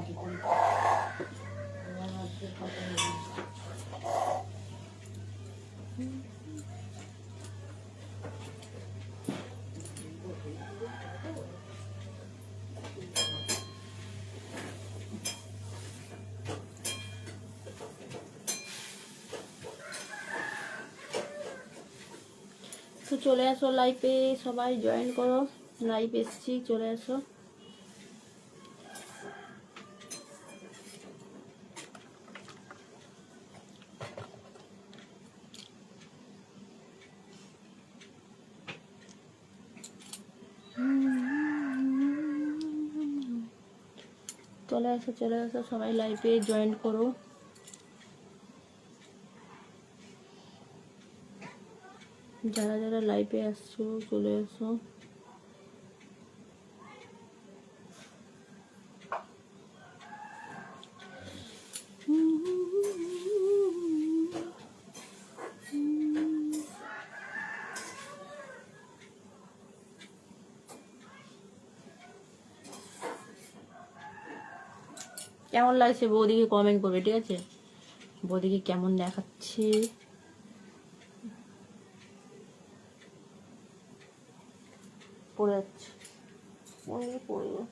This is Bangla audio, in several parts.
তো চলে আসো লাইভে, সবাই জয়েন করো। লাইভ এসছি, চলে আসো। চলে আসো সবাই লাইভে জয়েন করো। যারা যারা লাইভে আসছো চলে আসো। কেমন লাগছে বৌদিকে কমেন্ট করবে, ঠিক আছে? বৌদিকে কেমন দেখাচ্ছে পড়ে যাচ্ছে, পড়বে।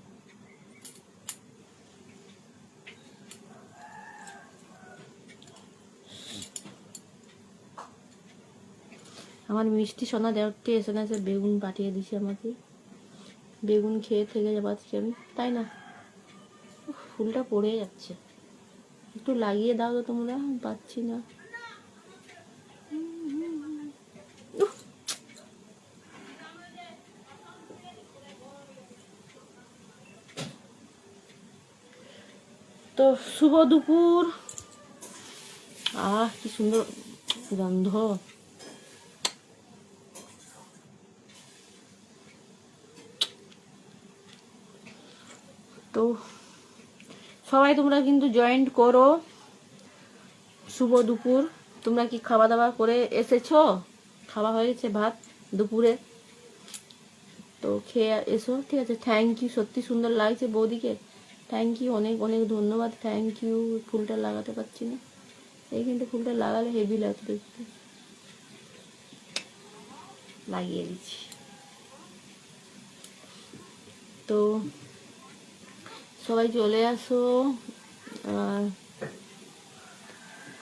আমার মিষ্টি সোনা দেওয়ারটি এসে বেগুন পাঠিয়ে দিছে আমাকে। বেগুন খেয়ে থেকে যাবো আজকে আমি, তাই না? ফুলটা পড়ে যাচ্ছে, একটু লাগিয়ে দাও তো তোমরা, পাচ্ছি না। তো শুভ দুপুর। কি সুন্দর গন্ধ। তো সবাই তোমরা কিন্তু জয়েন্ট করো। শুভ দুপুর। তোমরা কি খাওয়া দাওয়া করে এসেছো? খাওয়া হয়েছে ভাত দুপুরে? তো খেয়ে এসো, ঠিক আছে? থ্যাংক ইউ, সত্যি সুন্দর লাগছে বৌদিকে। থ্যাংক ইউ, অনেক অনেক ধন্যবাদ, থ্যাংক ইউ। ফুলটা লাগাতে পারছি না, এইখানটা ফুলটা লাগালে হেভি লাগতো দেখতে। লাগিয়ে দিচ্ছি। তো সবাই চলে আসো।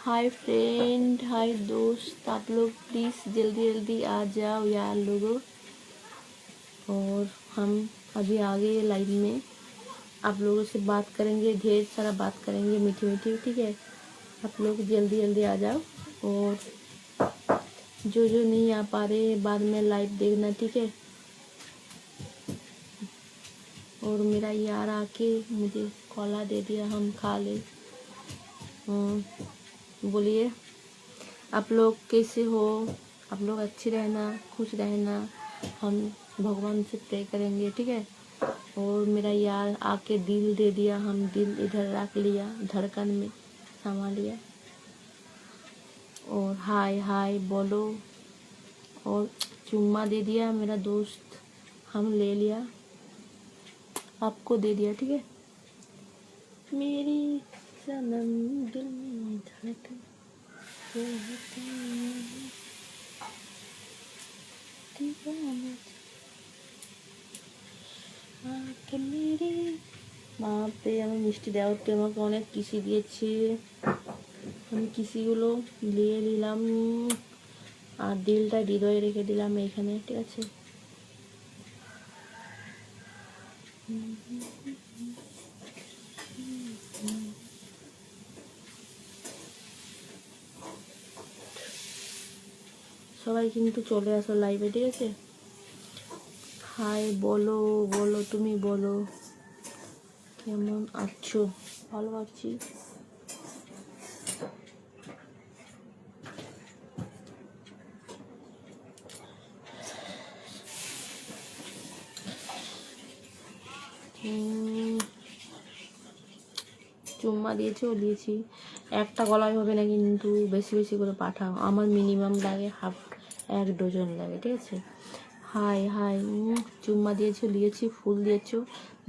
हाय फ्रेंड, हाय दोस्त, आप लोग प्लीज़ जल्दी जल्दी आ जाओ यार लोगों। और हम अभी आगे लाइव में आप लोगों से बात करेंगे, ढेर सारा बात करेंगे मीठी मीठी, ठीक है? आप लोग जल्दी जल्दी आ जाओ। और जो नहीं आ पा रहे बाद में लाइव देखना, ठीक है? और मेरा यार आके मुझे कॉला दे दिया, हम खा ले। बोलिए आप लोग कैसे हो? आप लोग अच्छे रहना, खुश रहना, हम भगवान से प्रे करेंगे, ठीक है? और मेरा यार आके दिल दे दिया, हम दिल इधर रख लिया, धड़कन में समा लिया। और हाय हाय बोलो, और चुम्मा दे दिया मेरा दोस्त, हम ले लिया, आपको दे दिया, ठीक है? मेरी सनम दिल में धड़कन বাপরে, আমি মিষ্টি দেওয়ারটি আমাকে অনেক কিসি দিয়েছে, আমি কিসিগুলো দিয়ে দিলাম আর দিলটা হৃদয়ে রেখে দিলাম এইখানে, ঠিক আছে? সবাই কিন্তু চলে আসো লাইভে, ঠিক আছে? হাই বলো, বলো তুমি বলো কেমন আছো? ভালো আছি। চুম্মা দিয়েছেও দিয়েছি, একটা গলায় হবে না কিন্তু, বেশি বেশি করে পাঠাও। আমার মিনিমাম লাগে 1 ডজন লাগে, ঠিক আছে? হাই হাই, চুম্মা দিয়েছো, দিয়েছি, ফুল দিয়েছো,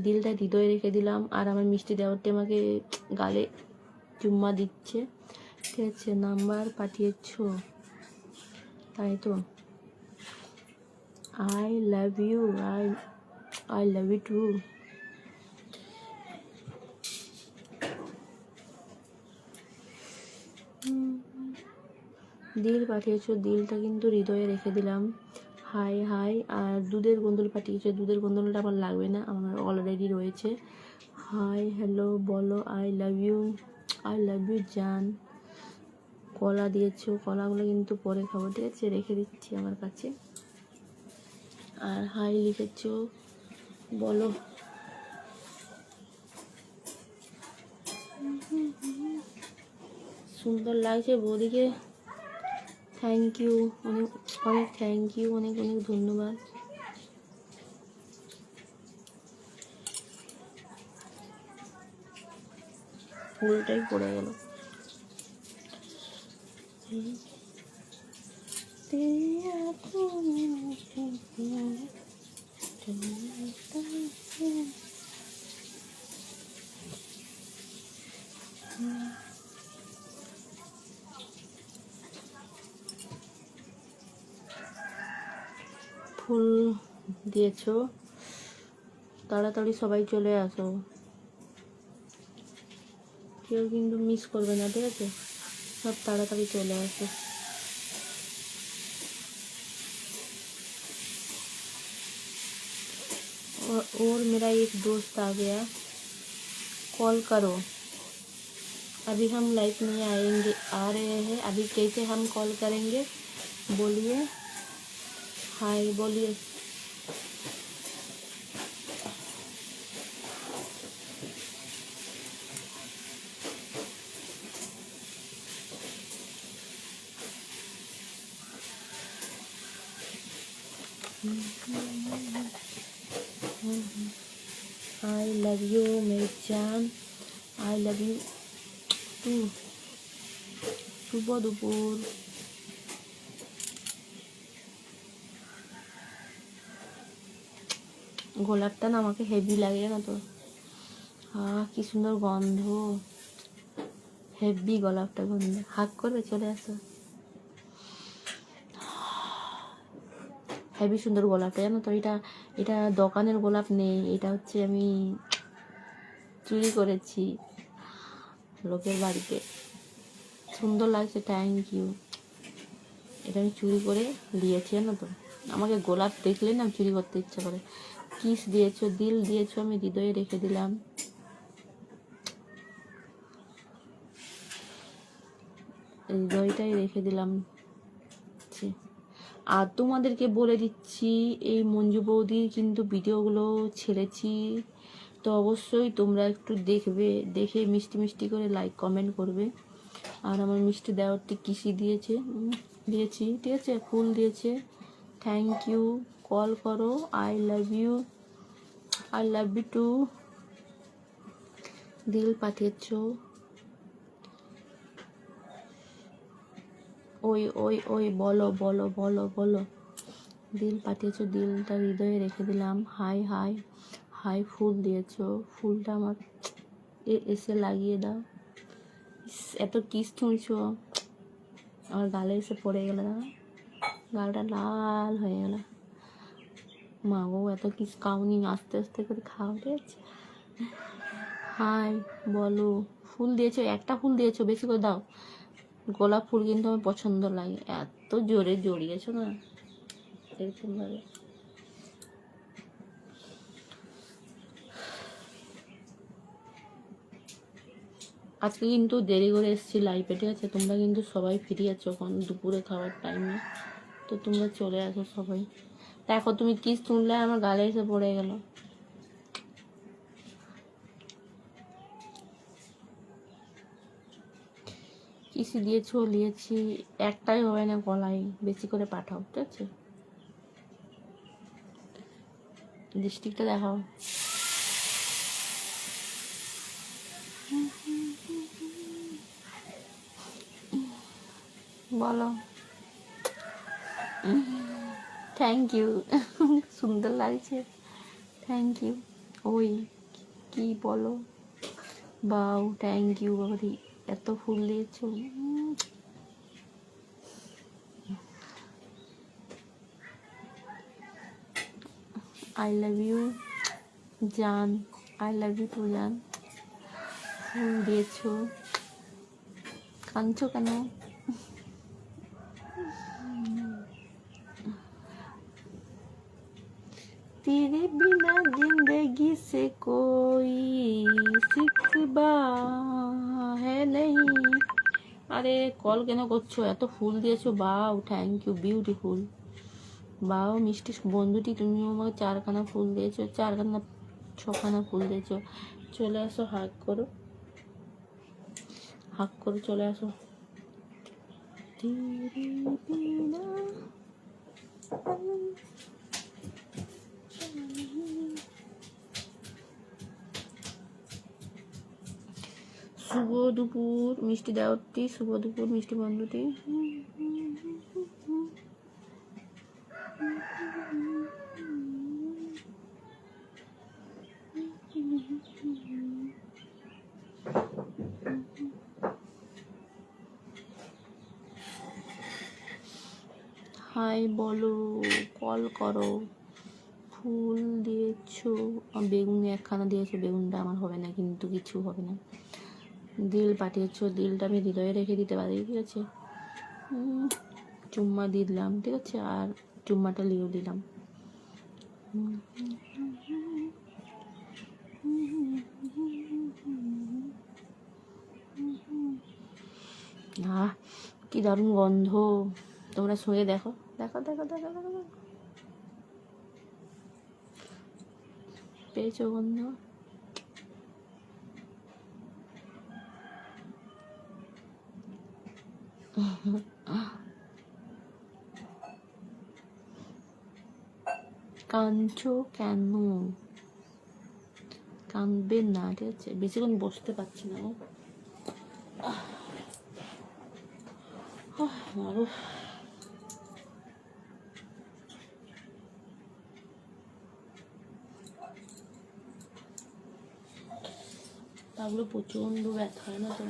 দিলটা হৃদয়ে রেখে দিলাম। আর আমার মিষ্টি দেওয়ারটি আমাকে গালে চুম্মা দিচ্ছে, ঠিক আছে। নাম্বার পাঠিয়েছো, তাই তো। I love you, I love you too. দিল পাঠিয়েছো, দিলটা কিন্তু হৃদয়ে রেখে দিলাম। High high. আর দুধের গোন্দল পাঠিয়েছো, দুধের গোন্দলটা আমার লাগবে না, আমার অলরেডি রয়েছে। হাই হ্যালো বলো, আই লাভ ইউ জান। কলা দিয়েছো, কলাগুলো কিন্তু পরে খাবো, ঠিক আছে, রেখে দিচ্ছি আমার কাছে। আর হাই লিখেছো, বলো। সুন্দর লাগছে বৌদিকে, থ্যাংক ইউ, অনেক অনেক থ্যাংক ইউ, অনেক অনেক ধন্যবাদ। ফুলটাই পড়ে গেল। ফুল দিয়েছো, তাড়াতাড়ি সবাই চলে আসো, কেউ কিন্তু মিস করবে না, ঠিক আছে, সব তাড়াতাড়ি চলে আসো। और मेरा एक दोस्त आ गया, कॉल करो। अभी हम लाइफ में आएंगे, आ रहे हैं, अभी कैसे हम कॉल करेंगे, बोलिए, हाय बोलिए। आई लव यू मेरी जान, आई लव यू टू। শুভ দুপুর। গোলাপটা না আমাকে হেভি লাগে না তো, কি সুন্দর গন্ধ, হেভি গোলাপটা গন্ধ। হাক করবে, চলে আসো। হেভি সুন্দর গোলাপটা, জানো তো, এটা এটা দোকানের গোলাপ নেই, এটা হচ্ছে আমি চুরি করেছি লোকের বাড়িতে। সুন্দর লাগছে, থ্যাংক ইউ। এটা আমি চুরি করে দিয়েছি, জানো তো, আমাকে গোলাপ দেখলে না চুরি করতে ইচ্ছা করে। কিস দিয়েছো, দিল দিয়েছো, আমি হৃদয়ে রেখে দিলাম। হৃদয়টাই রেখে দিলাম। আর তোমাদেরকে বলে দিচ্ছি, এই মঞ্জু বৌদির কিন্তু ভিডিওগুলো ছেড়েছি, তো অবশ্যই তোমরা একটু দেখবে, দেখে মিষ্টি মিষ্টি করে লাইক কমেন্ট করবে। আর আমার মিষ্টি দেওয়ারটি কিসি দিয়েছি, ঠিক আছে, ফুল দিয়েছে, থ্যাংক ইউ। কল করো, আই লাভ ইউ টু। দিল পাঠিয়েছো, ওই ওই ওই বলো বলো বলো বলো। দিল পাঠিয়েছো, দিলটা হৃদয়ে রেখে দিলাম। হাই হাই হাই, ফুল দিয়েছো, ফুলটা আমার এসে লাগিয়ে দাও। এত কিস ছুঁড়ছো, আমার গালে এসে পড়ে গেল, গালটা লাল হয়ে গেল। মা গো, এত কিস খাওনি, আস্তে আস্তে করে খাও, ঠিক আছে। হাই বলো। ফুল দিয়েছো, একটা ফুল দিয়েছো, বেশি করে দাও। গোলাপ ফুল কিন্তু আমার পছন্দ লাগে, এত জোরে জড়িয়েছো না এরকম ভাবে। আজকে কিন্তু দেরি করে এসেছি লাইভে, ঠিক আছে, তোমরা কিন্তু সবাই ফ্রি আছো এখন দুপুরে খাওয়ার টাইমে, তো তোমরা চলে আসো সবাই। দেখো তুমি কিস শুনলে আমার গালে এসে পড়ে গেল। কিসি দিয়েছো, নিয়েছি, একটাই হবে না গলায়, বেশি করে পাঠাও, ঠিক আছে। ডিস্ট্রিক্টটা দেখাও। বলো। Thank you. সুন্দর লাগছে, থ্যাংক ইউ। ওই কি বলো, বাউ, থ্যাংক ইউ বাবারি, এত ফুল দিয়েছো। আই লাভ ইউ জান, আই লাভ ইউ টু জান। ফুল দিয়েছো, কাঁদছো কেন? तेरे बिना जिंदगी से कोई सिकवा है नहीं। আরে কল কেন করছো? এত ফুল দিয়েছো, বাও, থ্যাংক ইউ, বিউটিফুল। বাও মিষ্টি বন্ধুটি, তুমিও আমাকে 4খানা ফুল দিয়েছো, 4খানা 6খানা ফুল দিয়েছো। চলে আসো, হাগ করো, হাগ করো, চলে আসো। শুভ দুপুর মিষ্টি দেওয়ারটি, শুভ দুপুর মিষ্টি বন্ধুটি। হাই বলো, কল করো। ফুল দিয়েছো, বেগুন 1খানা দিয়েছো, বেগুনটা আমার হবে না, কিন্তু কিছু হবে না। দিল পাঠিয়েছো, দিলটা আমি হৃদয়ে রেখে দিতে পারি, ঠিক আছে। চুম্মা দিলাম, ঠিক আছে, আর চুম্মাটা লিয়েও দিলাম। আহ কি দারুণ গন্ধ, তোমরা শুয়ে দেখো, দেখো দেখো দেখো দেখো, পেয়েছো গন্ধ? কাঁদছো কেন? কাঁদবে না, ঠিক আছে, বেশিক্ষণ বসতে পারছি না। মারো, তাগুলো প্রচন্ড ব্যথা হয় না তো।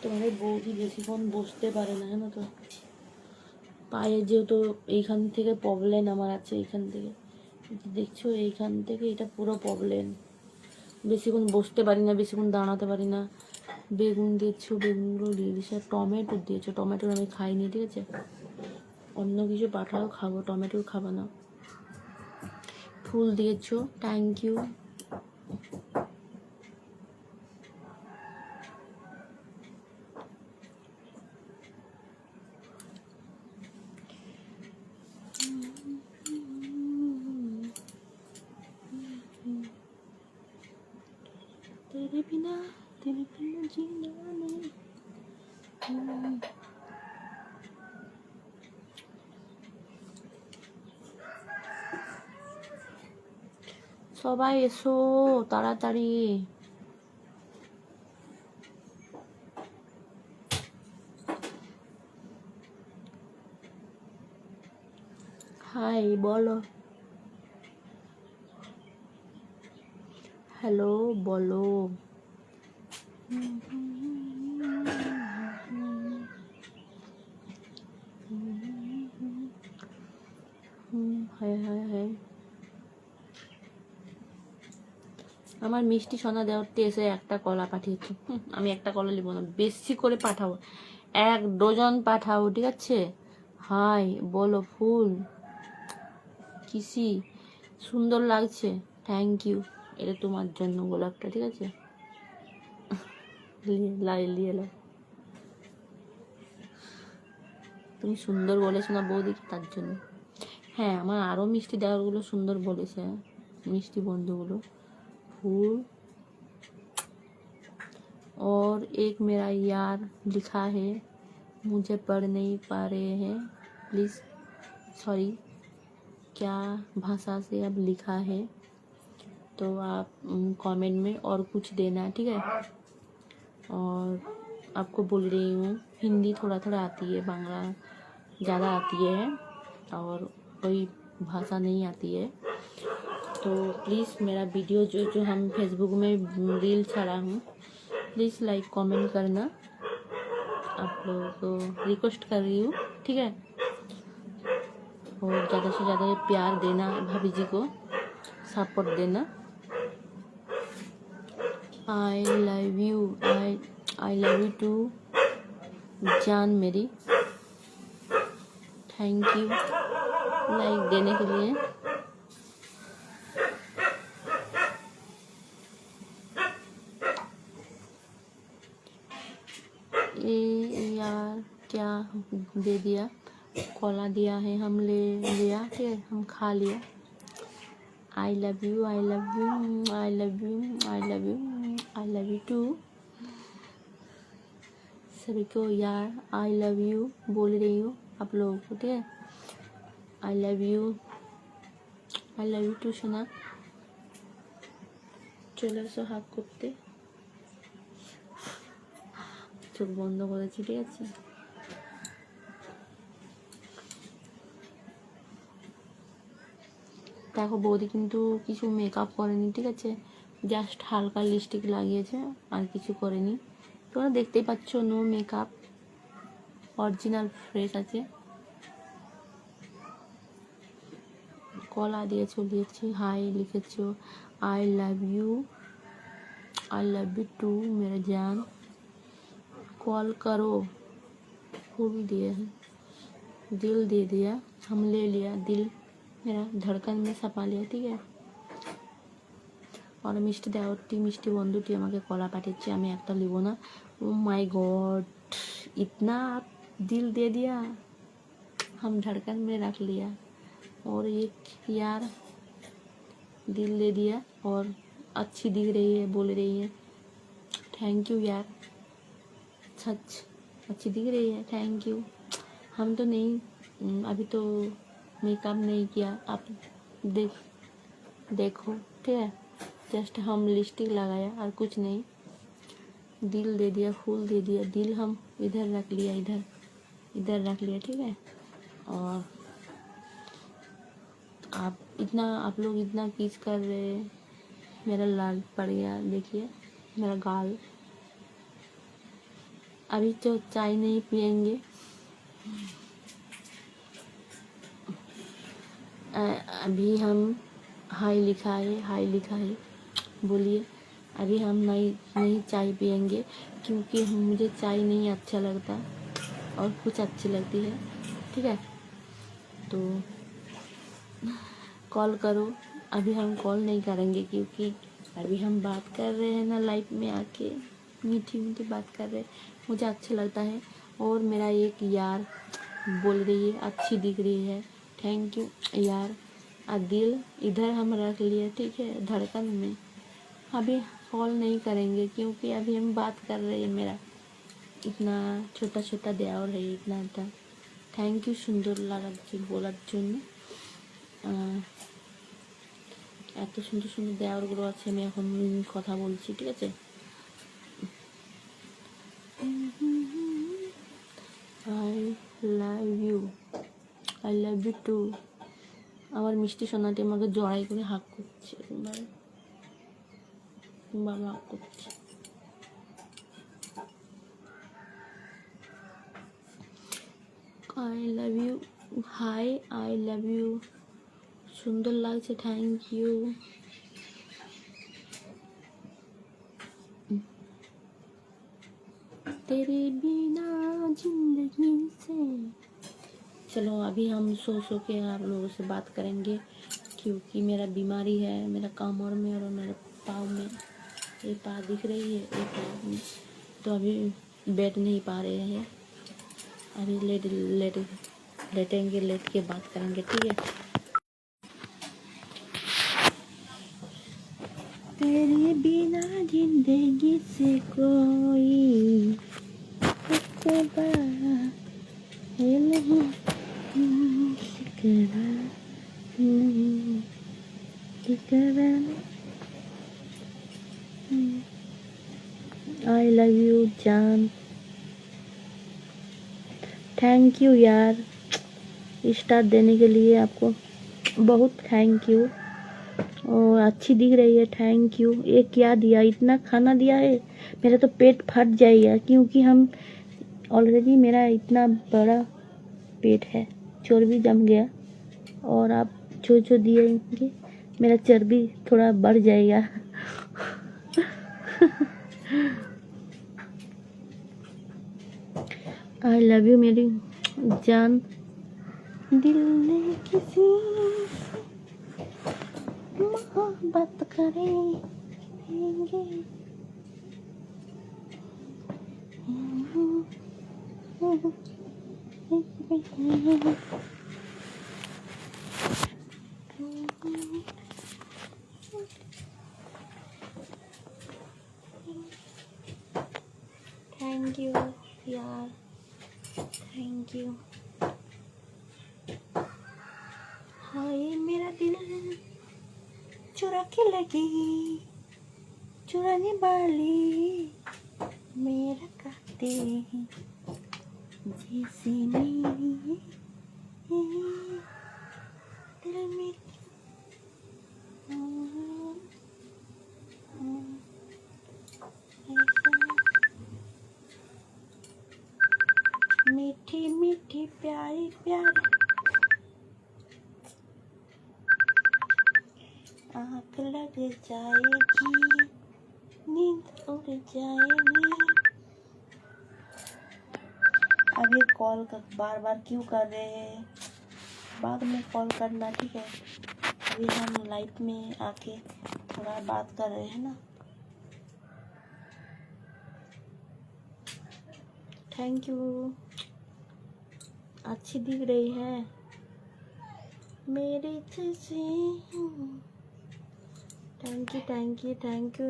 তোমাদের বৌদি বেশিক্ষণ বসতে পারে না, জানো তো। পায়ে যেহেতু এইখান থেকে প্রবলেম আমার আছে, এইখান থেকে দেখছো, এইখান থেকে এটা পুরো প্রবলেম। বেশিক্ষণ বসতে পারি না, বেশিক্ষণ দাঁড়াতে পারি না। বেগুন দিয়েছো, বেগুনগুলো দিয়ে দিয়েছো, টমেটো দিয়েছো, টমেটোর আমি খাইনি, ঠিক আছে। অন্য কিছু পাঠাও, খাবো, টমেটোর খাবো না। ফুল দিয়েছো, থ্যাংক ইউ। तेरे बिना जीना नहीं। সবাই এসো তাড়াতাড়ি। হাই বলো, হ্যালো বলো। High high high. আমার মিষ্টি সোনা দেওয়ারতে এসে একটা কলা পাঠিয়েছে। আমি একটা কলা নিব না, বেশি করে পাঠাবো, 1 ডজন পাঠাও, ঠিক আছে। হাই বলো, ফুল কিসি সুন্দর লাগছে, থ্যাংক ইউ। এটা তোমার জন্য গোলাপটা, ঠিক আছে, লিয়ে লো। তুমি সুন্দর বলেছো না বৌদি, তার জন্য। হ্যাঁ, আমার আরও মিষ্টি দেওয়ারগুলো সুন্দর বলেছে, মিষ্টি বন্ধুগুলো। फूल और एक मेरा यार लिखा है, मुझे पढ़ नहीं पा रहे हैं, प्लीज़ सॉरी, क्या भाषा से अब लिखा है, तो आप कमेंट में और कुछ देना, ठीक है। और आपको बोल रही हूँ हिंदी थोड़ा थोड़ा आती है, बांग्ला ज़्यादा आती है और कोई भाषा नहीं आती है। तो प्लीज़ मेरा वीडियो जो हम फेसबुक में रील छाड़ा हूँ, प्लीज़ लाइक कमेंट करना, आप लोगों को रिक्वेस्ट कर रही हूँ, ठीक है। और ज़्यादा से ज़्यादा प्यार देना, भाभी जी को सपोर्ट देना। I love you, I love you too जान मेरी। थैंक यू लाइक देने के लिए। ये यार क्या दे दिया, कोला दिया है, हम ले लिया, ठीक है, हम खा लिया। I love you, I love you, I love you, I love you, I love you too. सभी को यार आई लव यू बोल रही हूँ आप लोगों को, ठीक है। आई लव यू टू सोना। চলে এসো হাক করতে, চোখ বন্ধ করেছি, ঠিক আছে। দেখো বৌদি কিন্তু কিছু মেকআপ করেনি, ঠিক আছে, জাস্ট হালকা লিপস্টিক লাগিয়েছে, আর কিছু করেনি। তোমরা দেখতেই পাচ্ছ, নো মেকআপ, অরিজিনাল ফ্রেশ আছে। কলা দিয়ে চলিয়েছি, হাই লিখেছো, आई लव यू टू मेरा जान। कॉल करो, फूल दिए हैं, दिल दे दिया, हम ले लिया, दिल मेरा धड़कन में सपा लिया, ठीक है। और मिष्टि देवरटी मिष्टि बंधुटी আমাকে কলা পাঠিয়েছে, আমি একটা লিব না। ओ माय गॉड, इतना आप दिल दे दिया, हम धड़कन में रख लिया। और एक यार दिल दे दिया और अच्छी दिख रही है, बोल रही है थैंक यू यार, सच अच्छी दिख रही है, थैंक यू। हम तो नहीं, अभी तो मेकअप नहीं किया, आप देखो, ठीक है, जस्ट हम लिपस्टिक लगाया और कुछ नहीं। दिल दे दिया, फूल दे दिया, दिल हम इधर रख लिया, इधर रख लिया, ठीक है। और आप लोग इतना किस कर रहे हैं, मेरा लाल पड़ गया, देखिए मेरा गाल। अभी तो चाय नहीं पियेंगे, अभी हम हाई लिखा है, बोलिए। अभी हम नहीं चाय पियेंगे, क्योंकि मुझे चाय नहीं अच्छा लगता और कुछ अच्छी लगती है, ठीक है। तो कॉल करो, अभी हम कॉल नहीं करेंगे, क्योंकि अभी हम बात कर रहे हैं ना, लाइफ में आके मीठी मीठी बात कर रहे हैं, मुझे अच्छा लगता है। और मेरा एक यार बोल रही है अच्छी दिख रही है, थैंक यू यार। और दिल इधर हम रख लिए, ठीक है, धड़कन में। अभी कॉल नहीं करेंगे, क्योंकि अभी हम बात कर रहे हैं। मेरा इतना छोटा छोटा देवर है, इतना था। थैंक यू सुंदर বলার জন্য। এত সুন্দর সুন্দর দেওয়ারগুলো আছে, আমি এখন কথা বলছি, ঠিক আছে। I love you too. আমার মিষ্টি সোনাটি আমাকে জড়াই করে হাক করছে, বাবা হাক করছে। आई love you, hi I love you, सुंदर লাগছে, थैंक यू। तेरे बिना जिंदगी से। चलो अभी हम सो के आप लोगों से बात करेंगे, क्योंकि मेरा बीमारी है, मेरा कमर में और मेरे पाँव में, ये पाँव दिख रही है, ये पाँव में, तो अभी बैठ नहीं पा रहे हैं। अभी लेटेंगे, लेट के बात करेंगे, ठीक है। तेरे बिना जिंदगी से कोई आई लव यू जान। थैंक यू यार, स्टार देने के लिए आपको बहुत थैंक यू। और अच्छी दिख रही है, थैंक यू। ये क्या दिया, इतना खाना दिया है, मेरा तो पेट फट जाएगा क्योंकि हम ऑलरेडी मेरा इतना बड़ा पेट है, चर्बी जम गया। और आप जो दिएंगे मेरा चर्बी थोड़ा बढ़ जाएगा। आई लव यू मेरी जान। दिल ने किसी मोहब्बत करेंगे। थैंक यू यार, थैंक यू। हाय मेरा दिल चुरा के लगी, चुराने वाली मेरा कहते हैं जैसे मेरी दिल में मीठी मीठी प्यारी प्यारी आँख लग जाएगी, नींद उड़ जाएगी। अब ये कॉल बार बार क्यों कर रहे हैं, बाद में कॉल करना, ठीक है। अभी हम लाइफ में आके थोड़ा बात कर रहे हैं ना। थैंक यू, अच्छी दिख रही है मेरे जैसे। Thank you thank you thank you.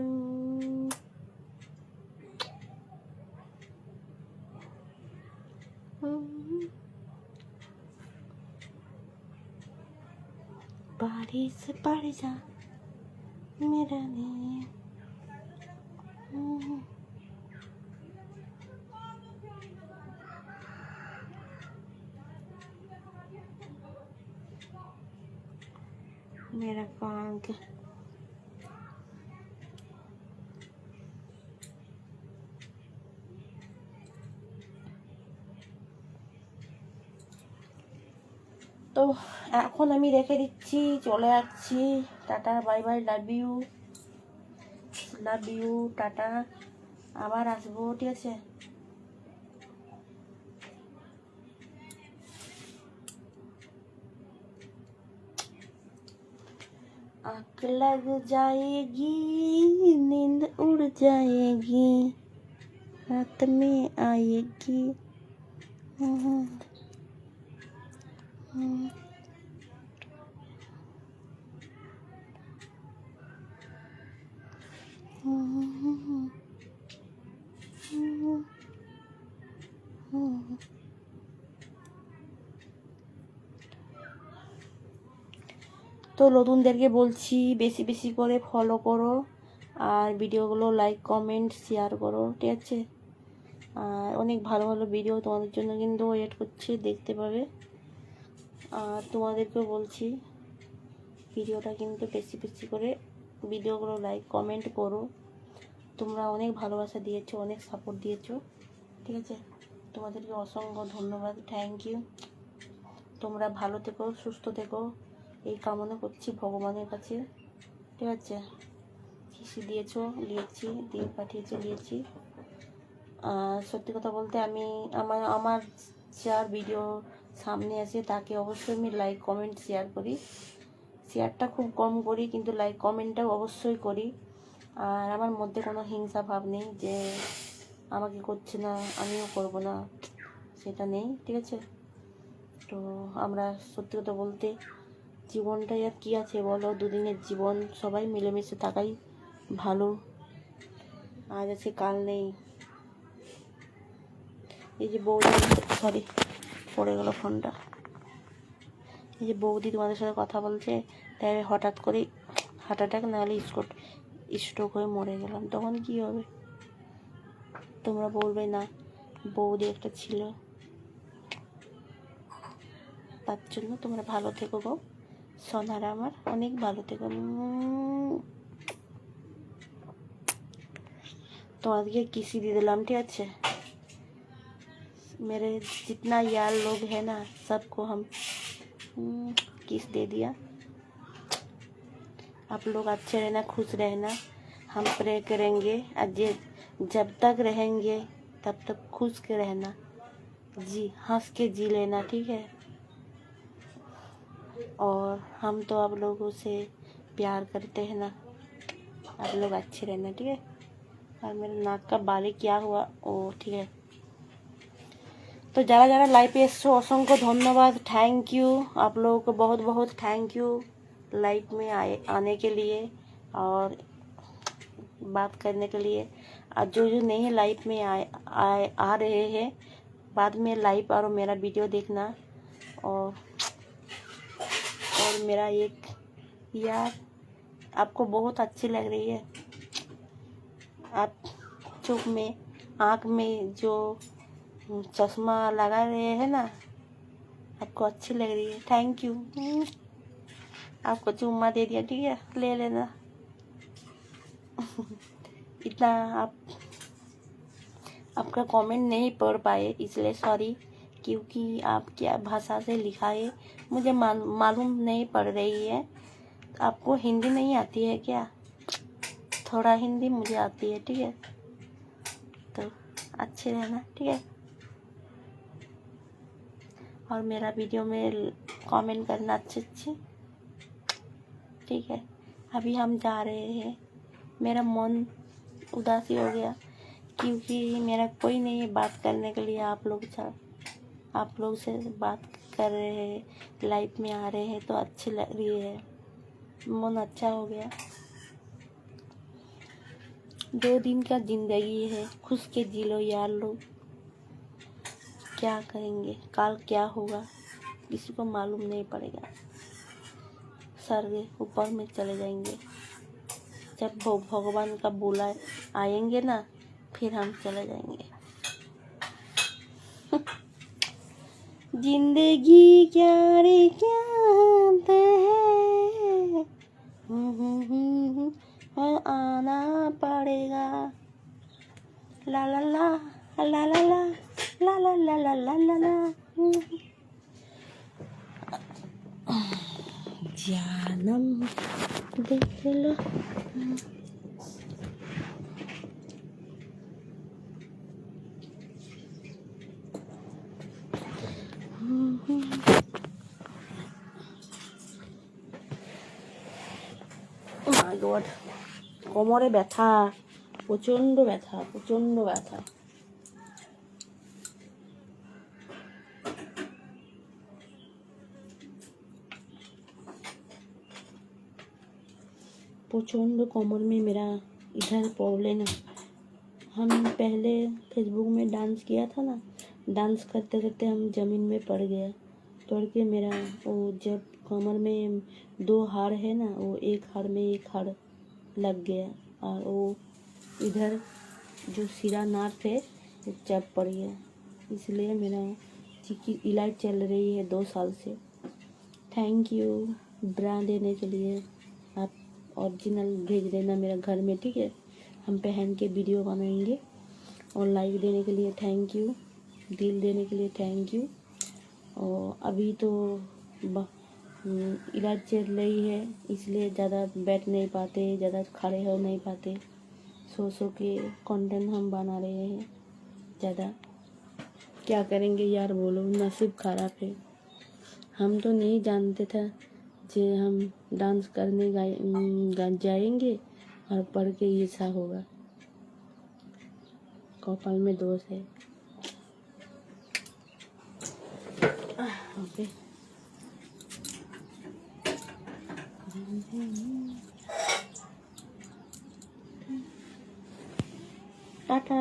बारिश पड़ जा मेरा ने। मेरा काम क्या, তো এখন আমি রেখে দিচ্ছি, চলে যাচ্ছি। টাটা bye bye, love you, love you, টাটা। আবার আসবো, ঠিক আছে। आँख लग जाएगी, नींद उड़ जाएगी, रात में आएगी। তো নতুনদেরকে বলছি বেশি বেশি করে ফলো করো, আর ভিডিওগুলো লাইক কমেন্ট শেয়ার করো, ঠিক আছে। আর অনেক ভালো ভালো ভিডিও তোমাদের জন্য কিন্তু ওয়েট করছে, দেখতে পাবে। আর তোমাদেরকেও বলছি ভিডিওটা কিন্তু বেশি বেশি করে ভিডিওগুলো লাইক কমেন্ট করো। তোমরা অনেক ভালোবাসা দিয়েছো, অনেক সাপোর্ট দিয়েছো, ঠিক আছে। তোমাদেরকে অসংখ্য ধন্যবাদ, থ্যাংক ইউ। তোমরা ভালো থেকো, সুস্থ থেকো, এই কামনা করছি ভগবানের কাছে, ঠিক আছে। শিশি দিয়েছো, লিয়েছি, দিয়ে পাঠিয়েছে, লিয়েছি। সত্যি কথা বলতে আমি আমার যার ভিডিও সামনে আছে তাকে অবশ্যই আমি লাইক কমেন্ট শেয়ার করি। শেয়ারটা খুব কম করি, কিন্তু লাইক কমেন্টটাও অবশ্যই করি। আর আমার মধ্যে কোনো হিংসা ভাব নেই যে আমাকে করছে না আমিও করব না, সেটা নেই, ঠিক আছে। তো আমরা সত্যি কথা বলতে জীবনটাই আর কী আছে বলো, দুদিনের জীবন, সবাই মিলেমিশে থাকাই ভালো। আজ আছে কাল নেই। এই যে বৌদি, সরি পড়ে গেল ফোনটা। এই যে বৌদি তোমাদের সাথে কথা বলছে, তাই হঠাৎ করে হার্ট অ্যাটাক, নাহলে স্ট্রোক হয়ে মরে গেলাম, তখন কী হবে। তোমরা বলবে না বৌদি একটা ছিল। তার জন্য তোমরা ভালো থেকো গো সোনারা, আমার অনেক ভালো থেকো। তোমাদেরকে किसी दे दिलाम, ठीक है। मेरे जितना यार लोग हैं ना सबको हम किस दे दिया। आप लोग अच्छे रहना, खुश रहना, हम प्रे करेंगे। जब तक रहेंगे तब तक खुश के रहना, जी हंस के जी लेना, ठीक है। और हम तो आप लोगों से प्यार करते हैं ना, आप लोग अच्छे रहना, ठीक है। और मेरे नाक का बाली क्या हुआ ओ, ठीक है। तो যারা যারা লাইভে এসছো অসংখ্য ধন্যবাদ, थैंक यू। आप लोगों को बहुत बहुत थैंक यू लाइव में आने के लिए और बात करने के लिए। और जो जो नहीं लाइव में आ रहे हैं, बाद में लाइव और मेरा वीडियो देखना। और मेरा एक यार आपको बहुत अच्छी लग रही है, आप चुप में आँख में जो चश्मा लगा रहे हैं ना, आपको अच्छी लग रही है, थैंक यू। आपको चुम्मा दे दिया, ठीक है, ले लेना। इतना आपका कमेंट नहीं पढ़ पाए इसलिए सॉरी, क्योंकि आप क्या भाषा से लिखा है मुझे मालूम नहीं पड़ रही है। आपको हिंदी नहीं आती है क्या? थोड़ा हिंदी मुझे आती है, ठीक है। तो अच्छे रहना, ठीक है। और मेरा वीडियो में कमेंट करना अच्छे, ठीक है। अभी हम जा रहे हैं, मेरा मन उदासी हो गया क्योंकि मेरा कोई नहीं है बात करने के लिए। आप लोग से बात कर रहे हैं, लाइव में आ रहे हैं तो अच्छी लग रही है, मन अच्छा हो गया। 2 दिन का जिंदगी है, खुश के जी लो यार लोग। क्या करेंगे कल क्या होगा किसी को मालूम नहीं पड़ेगा। सर ऊपर में चले जाएंगे, जब भगवान का बुला आएंगे ना फिर हम चले जाएंगे। जिंदगी क्या रे क्या है, आना पड़ेगा। ला ला ला ला ला ला ला ला ला ला ला ला ला। जानम देख लो, মাই গড, কোমরে ব্যথা, প্রচন্ড ব্যথা, প্রচন্ড ব্যথা। प्रचंड कमर में मेरा इधर प्रॉब्लम है। हम पहले फेसबुक में डांस किया था ना, डांस करते करते हम ज़मीन में पड़ के मेरा वो जब कमर में 2 हाड़ है ना, वो एक हाड़ में एक हाड़ लग गया और वो इधर जो सिरा नार्थ है वो चप पड़ गया। इसलिए मेरा इलाज चल रही है 2 साल से। थैंक यू ब्रा देने के लिए। आप ओरिजिनल भेज देना मेरा घर में, ठीक है। हम पहन के वीडियो बनाएंगे। और लाइक देने के लिए थैंक यू, दिल देने के लिए थैंक यू। और अभी तो इलाज चल रही है इसलिए ज़्यादा बैठ नहीं पाते, ज़्यादा खड़े हो नहीं पाते, सो के कंटेंट हम बना रहे हैं। ज़्यादा क्या करेंगे यार, बोलो, नसीब खराब है। हम तो नहीं जानते था जे हम डांस करने जाएंगे और पढ़ के ऐसा होगा। कपाल में दोष है। ओके टाटा।